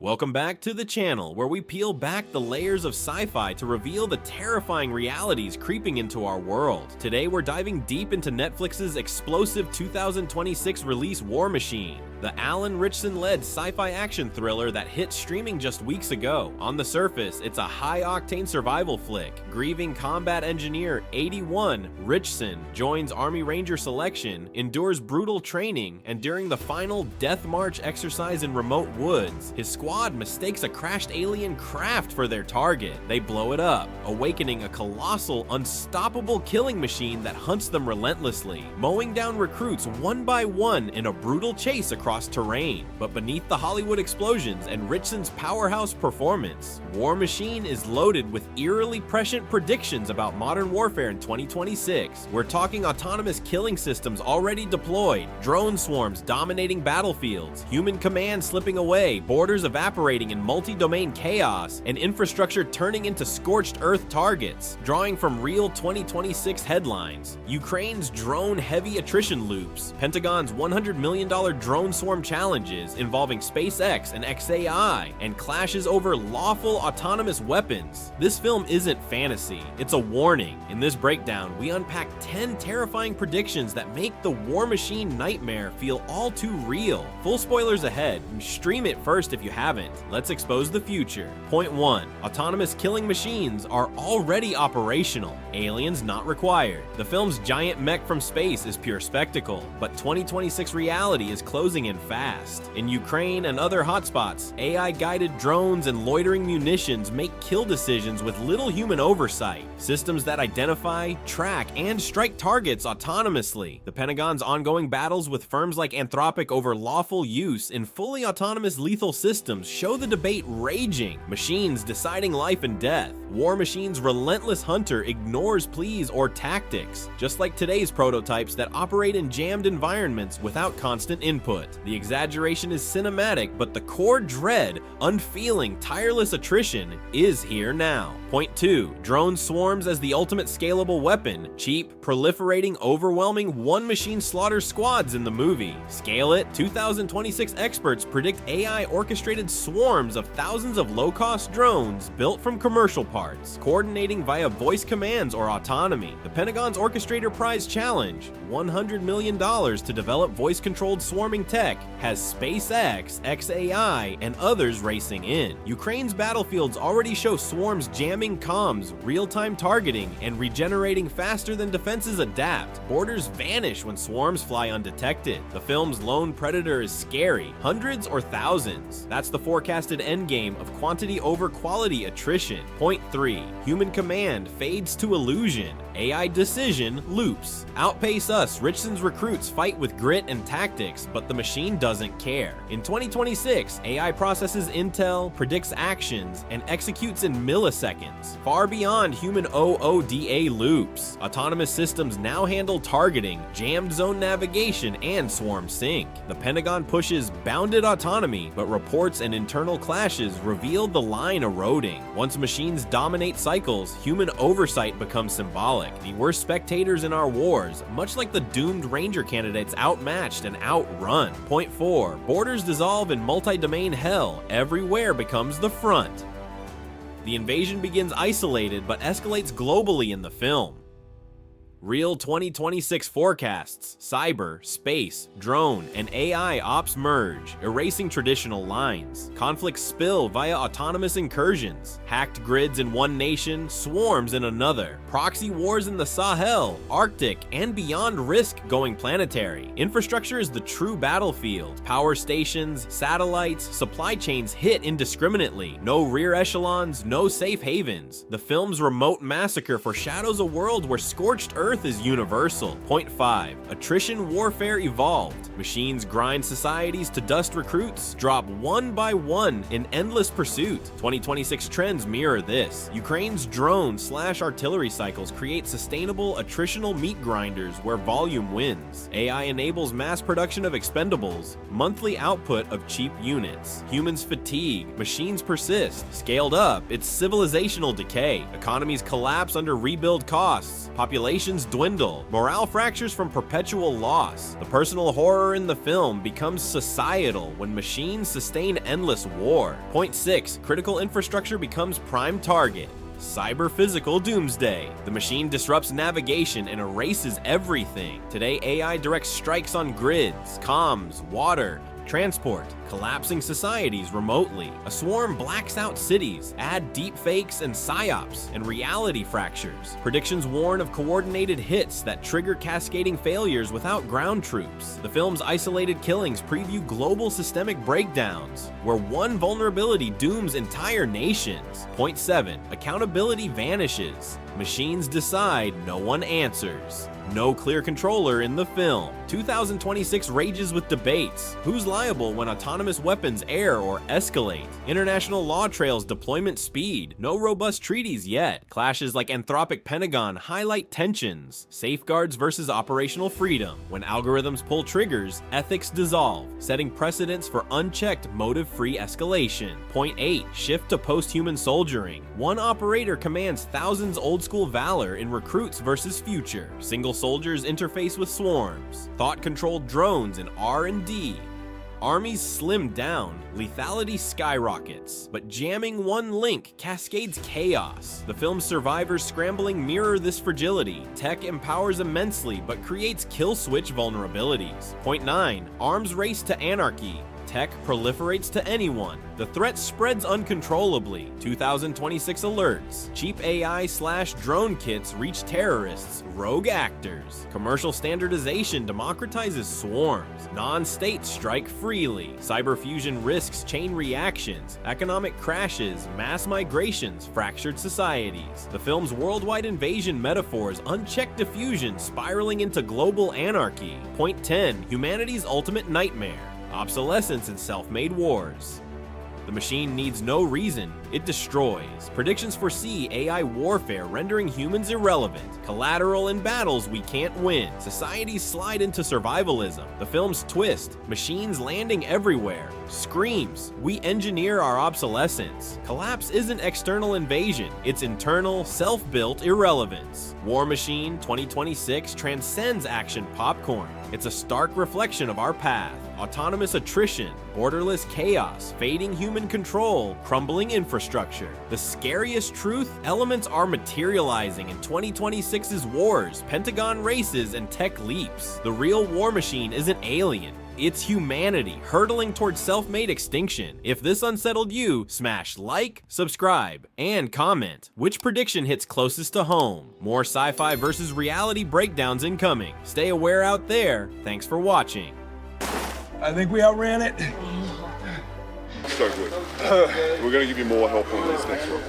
Welcome back to the channel, where we peel back the layers of sci-fi to reveal the terrifying realities creeping into our world. Today we're diving deep into Netflix's explosive 2026 release War Machine, the Alan Ritchson-led sci-fi action thriller that hit streaming just weeks ago. On the surface, it's a high-octane survival flick. Grieving combat engineer 81 Ritchson joins Army Ranger selection, endures brutal training, and during the final Death March exercise in remote woods, his squad mistakes a crashed alien craft for their target. They blow it up, awakening a colossal, unstoppable killing machine that hunts them relentlessly, mowing down recruits one by one in a brutal chase across terrain. But beneath the Hollywood explosions and Ritchson's powerhouse performance, War Machine is loaded with eerily prescient predictions about modern warfare in 2026. We're talking autonomous killing systems already deployed, drone swarms dominating battlefields, human command slipping away, borders evaporating in multi-domain chaos, and infrastructure turning into scorched earth targets. Drawing from real 2026 headlines: Ukraine's drone-heavy attrition loops, Pentagon's $100 million drone swarm challenges involving SpaceX and XAI, and clashes over lawful autonomous weapons. This film isn't fantasy, it's a warning. In this breakdown, we unpack 10 terrifying predictions that make the War Machine nightmare feel all too real. Full spoilers ahead, stream it first if you haven't. Let's expose the future. Point 1. Autonomous killing machines are already operational. Aliens not required. The film's giant mech from space is pure spectacle, but 2026 reality is closing in fast. In Ukraine and other hotspots, AI-guided drones and loitering munitions make kill decisions with little human oversight. Systems that identify, track, and strike targets autonomously. The Pentagon's ongoing battles with firms like Anthropic over lawful use in fully autonomous lethal systems show the debate raging. Machines deciding life and death. War Machine's relentless hunter ignores pleas or tactics, just like today's prototypes that operate in jammed environments without constant input. The exaggeration is cinematic, but the core dread, unfeeling, tireless attrition is here now. Point 2. Drone swarms as the ultimate scalable weapon. Cheap, proliferating, overwhelming one-machine slaughter squads in the movie. Scale it? 2026 experts predict AI-orchestrated swarms of thousands of low-cost drones built from commercial parts, coordinating via voice commands or autonomy. The Pentagon's Orchestrator Prize Challenge, $100 million to develop voice-controlled swarming tech, has SpaceX, XAI, and others racing in. Ukraine's battlefields already show swarms jamming comms, real-time targeting, and regenerating faster than defenses adapt. Borders vanish when swarms fly undetected. The film's lone predator is scary, hundreds or thousands. That's the forecasted endgame of quantity over quality attrition. Point 3. Human command fades to illusion. AI decision loops. Outpace us, Ritchson's recruits fight with grit and tactics, but the machine doesn't care. In 2026, AI processes intel, predicts actions, and executes in milliseconds, far beyond human OODA loops. Autonomous systems now handle targeting, jammed zone navigation, and swarm sync. The Pentagon pushes bounded autonomy, but reports and internal clashes reveal the line eroding. Once machines dominate cycles, human oversight becomes symbolic. We're spectators in our wars, much like the doomed Ranger candidates outmatched and outrun. Point 4. Borders dissolve in multi-domain hell. Everywhere becomes the front. The invasion begins isolated but escalates globally in the film. Real 2026 forecasts, cyber, space, drone, and AI ops merge, erasing traditional lines. Conflicts spill via autonomous incursions. Hacked grids in one nation, swarms in another. Proxy wars in the Sahel, Arctic, and beyond risk going planetary. Infrastructure is the true battlefield. Power stations, satellites, supply chains hit indiscriminately. No rear echelons, no safe havens. The film's remote massacre foreshadows a world where scorched earth is universal. Point 5. Attrition warfare evolved. Machines grind societies to dust recruits, drop one by one in endless pursuit. 2026 trends mirror this. Ukraine's drone/artillery cycles create sustainable attritional meat grinders where volume wins. AI enables mass production of expendables, monthly output of cheap units. Humans fatigue, machines persist. Scaled up, it's civilizational decay. Economies collapse under rebuild costs. Populations ambitions dwindle, morale fractures from perpetual loss. The personal horror in the film becomes societal when machines sustain endless war. Point 6. Critical infrastructure becomes prime target. Cyber-physical doomsday. The machine disrupts navigation and erases everything. Today, AI directs strikes on grids, comms, water, transport, collapsing societies remotely. A swarm blacks out cities, add deepfakes and psyops, and reality fractures. Predictions warn of coordinated hits that trigger cascading failures without ground troops. The film's isolated killings preview global systemic breakdowns, where one vulnerability dooms entire nations. Point 7. Accountability vanishes. Machines decide, no one answers. No clear controller in the film. 2026 rages with debates. Who's liable when autonomous weapons err or escalate? International law trails deployment speed. No robust treaties yet. Clashes like Anthropic Pentagon highlight tensions. Safeguards versus operational freedom. When algorithms pull triggers, ethics dissolve, setting precedents for unchecked motive-free escalation. Point 8. Shift to post-human soldiering. One operator commands thousands old-school valor in recruits versus future. Single soldiers interface with swarms. Thought-controlled drones in R&D. Armies slim down, lethality skyrockets, but jamming one link cascades chaos. The film's survivors scrambling mirror this fragility. Tech empowers immensely, but creates kill switch vulnerabilities. Point 9. Arms race to anarchy. Tech proliferates to anyone. The threat spreads uncontrollably. 2026 alerts. Cheap AI/drone kits reach terrorists, rogue actors. Commercial standardization democratizes swarms. Non-states strike freely. Cyberfusion risks chain reactions, economic crashes, mass migrations, fractured societies. The film's worldwide invasion metaphors unchecked diffusion spiraling into global anarchy. Point 10. Humanity's ultimate nightmare. Obsolescence and self-made wars. The machine needs no reason, it destroys. Predictions foresee AI warfare rendering humans irrelevant. Collateral in battles we can't win. Societies slide into survivalism. The film's twist, machines landing everywhere. Screams, we engineer our obsolescence. Collapse isn't external invasion, it's internal, self-built irrelevance. War Machine 2026 transcends action popcorn. It's a stark reflection of our path. Autonomous attrition, borderless chaos, fading human control, crumbling infrastructure. The scariest truth? Elements are materializing in 2026's wars, Pentagon races, and tech leaps. The real war machine isn't alien. It's humanity, hurtling towards self-made extinction. If this unsettled you, smash like, subscribe, and comment. Which prediction hits closest to home? More sci-fi versus reality breakdowns incoming. Stay aware out there. Thanks for watching. I think we outran it. So good. We're going to give you more help on this next one.